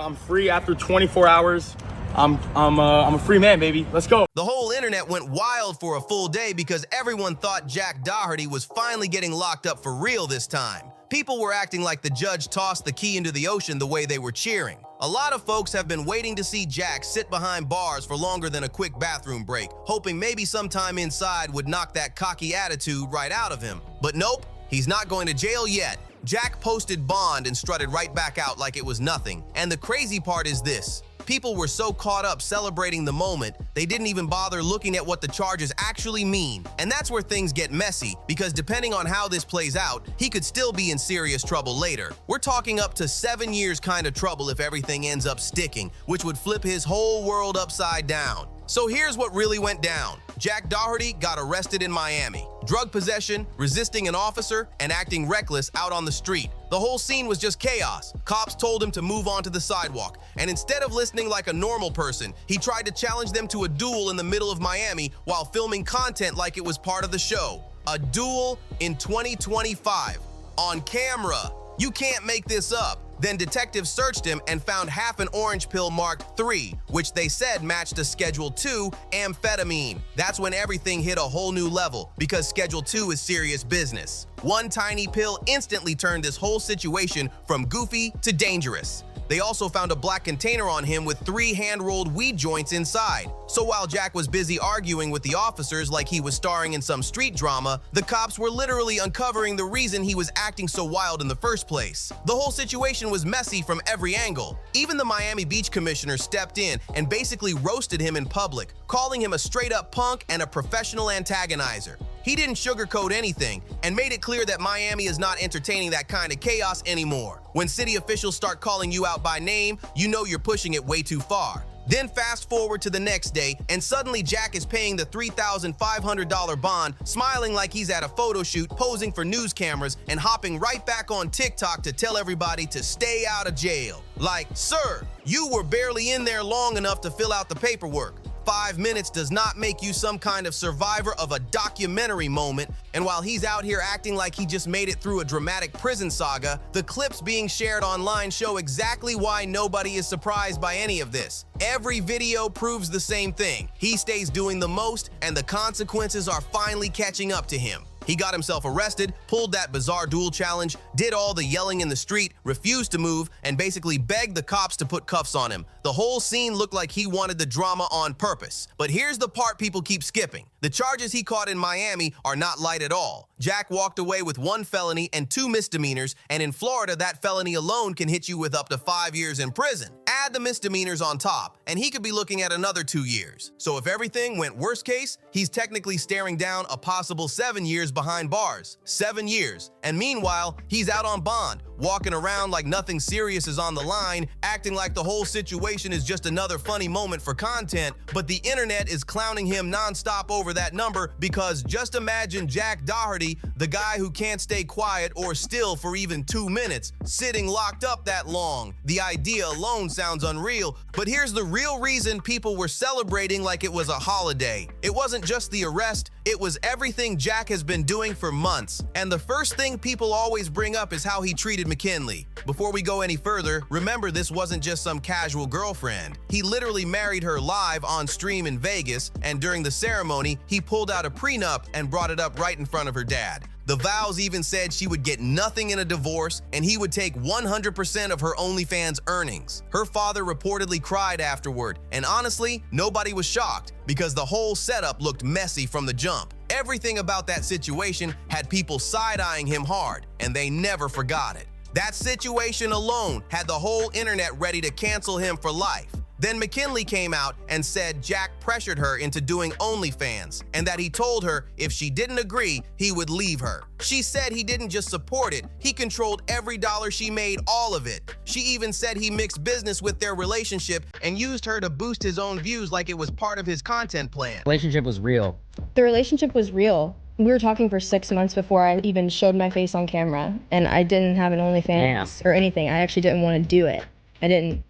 I'm free after 24 hours. I'm a free man, baby. Let's go. The whole internet went wild for a full day because everyone thought Jack Doherty was finally getting locked up for real this time. People were acting like the judge tossed the key into the ocean the way they were cheering. A lot of folks have been waiting to see Jack sit behind bars for longer than a quick bathroom break, hoping maybe sometime inside would knock that cocky attitude right out of him. But nope, he's not going to jail yet. Jack posted bond and strutted right back out like it was nothing. And the crazy part is this. People were so caught up celebrating the moment, they didn't even bother looking at what the charges actually mean. And that's where things get messy, because depending on how this plays out, he could still be in serious trouble later. We're talking up to 7 years kind of trouble if everything ends up sticking, which would flip his whole world upside down. So here's what really went down. Jack Doherty got arrested in Miami. Drug possession, resisting an officer, and acting reckless out on the street. The whole scene was just chaos. Cops told him to move onto the sidewalk, and instead of listening like a normal person, he tried to challenge them to a duel in the middle of Miami while filming content like it was part of the show. A duel in 2025. On camera. You can't make this up. Then detectives searched him and found half an orange pill marked 3, which they said matched a Schedule 2 amphetamine. That's when everything hit a whole new level, because Schedule 2 is serious business. One tiny pill instantly turned this whole situation from goofy to dangerous. They also found a black container on him with 3 hand-rolled weed joints inside. So while Jack was busy arguing with the officers like he was starring in some street drama, the cops were literally uncovering the reason he was acting so wild in the first place. The whole situation was messy from every angle. Even the Miami Beach commissioner stepped in and basically roasted him in public, calling him a straight-up punk and a professional antagonizer. He didn't sugarcoat anything and made it clear that Miami is not entertaining that kind of chaos anymore. When city officials start calling you out by name, you know you're pushing it way too far. Then fast forward to the next day, and suddenly Jack is paying the $3,500 bond, smiling like he's at a photo shoot, posing for news cameras, and hopping right back on TikTok to tell everybody to stay out of jail. Like, sir, you were barely in there long enough to fill out the paperwork. 5 minutes does not make you some kind of survivor of a documentary moment, and while he's out here acting like he just made it through a dramatic prison saga, the clips being shared online show exactly why nobody is surprised by any of this. Every video proves the same thing. He stays doing the most, and the consequences are finally catching up to him. He got himself arrested, pulled that bizarre duel challenge, did all the yelling in the street, refused to move, and basically begged the cops to put cuffs on him. The whole scene looked like he wanted the drama on purpose. But here's the part people keep skipping. The charges he caught in Miami are not light at all. Jack walked away with 1 felony and 2 misdemeanors, and in Florida, that felony alone can hit you with up to 5 years in prison. Add the misdemeanors on top, and he could be looking at another 2 years. So if everything went worst case, he's technically staring down a possible 7 years behind bars. 7 years. And meanwhile, he's out on bond, walking around like nothing serious is on the line, acting like the whole situation is just another funny moment for content, but the internet is clowning him nonstop over that number because just imagine Jack Doherty, the guy who can't stay quiet or still for even 2 minutes, sitting locked up that long. The idea alone sounds unreal, but here's the real reason people were celebrating like it was a holiday. It wasn't just the arrest, it was everything Jack has been doing for months. And the first thing people always bring up is how he treated McKinley. Before we go any further, remember this wasn't just some casual girlfriend. He literally married her live on stream in Vegas, and during the ceremony, he pulled out a prenup and brought it up right in front of her dad. The vows even said she would get nothing in a divorce and he would take 100% of her OnlyFans earnings. Her father reportedly cried afterward, and honestly, nobody was shocked because the whole setup looked messy from the jump. Everything about that situation had people side-eyeing him hard, and they never forgot it. That situation alone had the whole internet ready to cancel him for life. Then McKinley came out and said Jack pressured her into doing OnlyFans and that he told her if she didn't agree, he would leave her. She said he didn't just support it, he controlled every dollar she made, all of it. She even said he mixed business with their relationship and used her to boost his own views like it was part of his content plan. Relationship was real. The relationship was real. We were talking for 6 months before I even showed my face on camera, and I didn't have an OnlyFans or anything. I actually didn't want to do it.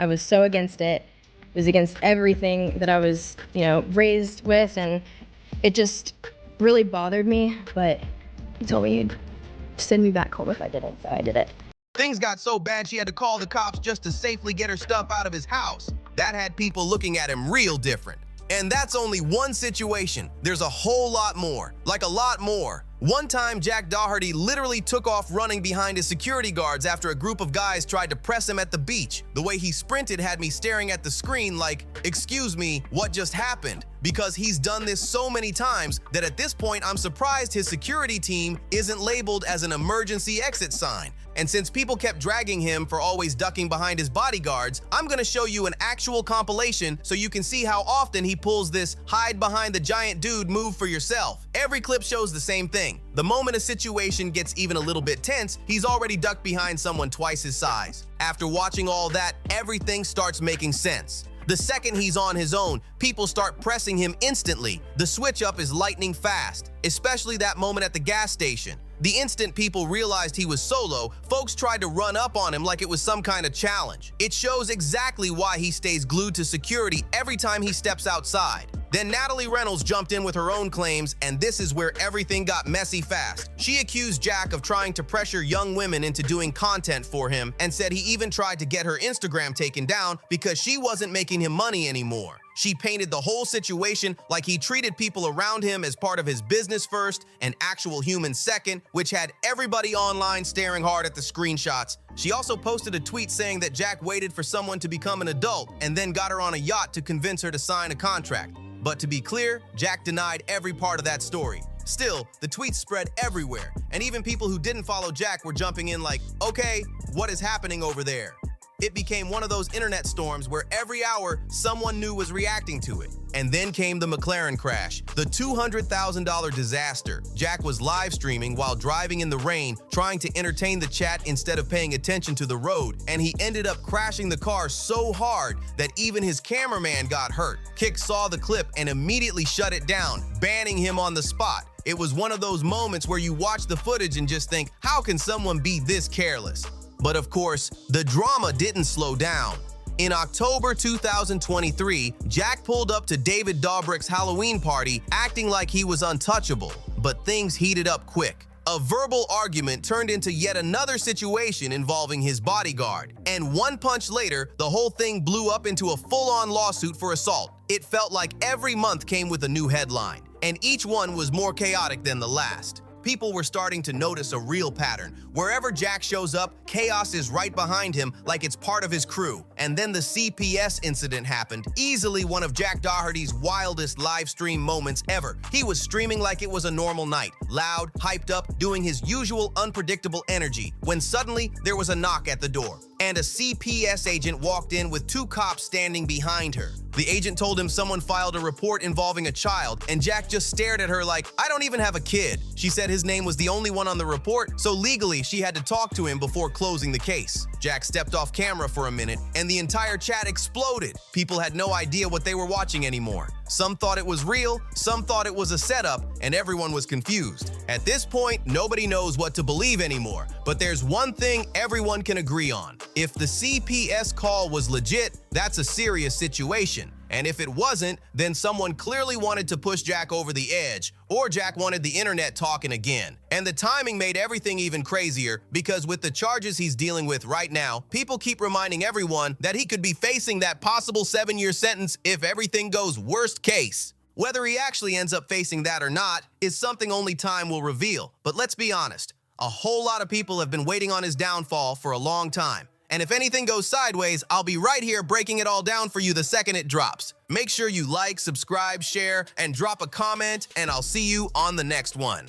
I was so against it. It was against everything that I was, raised with, and it just really bothered me, but he told me he'd send me back home if I didn't, so I did it. Things got so bad she had to call the cops just to safely get her stuff out of his house. That had people looking at him real different. And that's only one situation. There's a whole lot more, like a lot more. One time, Jack Doherty literally took off running behind his security guards after a group of guys tried to press him at the beach. The way he sprinted had me staring at the screen like, excuse me, what just happened? Because he's done this so many times that at this point I'm surprised his security team isn't labeled as an emergency exit sign. And since people kept dragging him for always ducking behind his bodyguards, I'm gonna show you an actual compilation so you can see how often he pulls this hide behind the giant dude move for yourself. Every clip shows the same thing. The moment a situation gets even a little bit tense, he's already ducked behind someone twice his size. After watching all that, everything starts making sense. The second he's on his own, people start pressing him instantly. The switch up is lightning fast, especially that moment at the gas station. The instant people realized he was solo, folks tried to run up on him like it was some kind of challenge. It shows exactly why he stays glued to security every time he steps outside. Then Natalie Reynolds jumped in with her own claims, and this is where everything got messy fast. She accused Jack of trying to pressure young women into doing content for him and said he even tried to get her Instagram taken down because she wasn't making him money anymore. She painted the whole situation like he treated people around him as part of his business first and actual humans second, which had everybody online staring hard at the screenshots. She also posted a tweet saying that Jack waited for someone to become an adult and then got her on a yacht to convince her to sign a contract. But to be clear, Jack denied every part of that story. Still, the tweets spread everywhere, and even people who didn't follow Jack were jumping in like, okay, what is happening over there? It became one of those internet storms where every hour someone new was reacting to it. And then came the McLaren crash, the $200,000 disaster. Jack was live streaming while driving in the rain, trying to entertain the chat instead of paying attention to the road, and he ended up crashing the car so hard that even his cameraman got hurt. Kick saw the clip and immediately shut it down, banning him on the spot. It was one of those moments where you watch the footage and just think, how can someone be this careless? But of course, the drama didn't slow down. In October 2023, Jack pulled up to David Dobrik's Halloween party acting like he was untouchable, but things heated up quick. A verbal argument turned into yet another situation involving his bodyguard, and one punch later, the whole thing blew up into a full-on lawsuit for assault. It felt like every month came with a new headline, and each one was more chaotic than the last. People were starting to notice a real pattern. Wherever Jack shows up, chaos is right behind him like it's part of his crew. And then the CPS incident happened, easily one of Jack Doherty's wildest live stream moments ever. He was streaming like it was a normal night, loud, hyped up, doing his usual unpredictable energy, when suddenly there was a knock at the door, and a CPS agent walked in with two cops standing behind her. The agent told him someone filed a report involving a child, and Jack just stared at her like, I don't even have a kid. She said his name was the only one on the report, so legally she had to talk to him before closing the case. Jack stepped off camera for a minute, and the entire chat exploded. People had no idea what they were watching anymore. Some thought it was real, some thought it was a setup, and everyone was confused. At this point, nobody knows what to believe anymore, but there's one thing everyone can agree on. If the CPS call was legit, that's a serious situation. And if it wasn't, then someone clearly wanted to push Jack over the edge, or Jack wanted the internet talking again. And the timing made everything even crazier, because with the charges he's dealing with right now, people keep reminding everyone that he could be facing that possible 7-year sentence if everything goes worst case. Whether he actually ends up facing that or not is something only time will reveal. But let's be honest, a whole lot of people have been waiting on his downfall for a long time. And if anything goes sideways, I'll be right here breaking it all down for you the second it drops. Make sure you like, subscribe, share, and drop a comment, and I'll see you on the next one.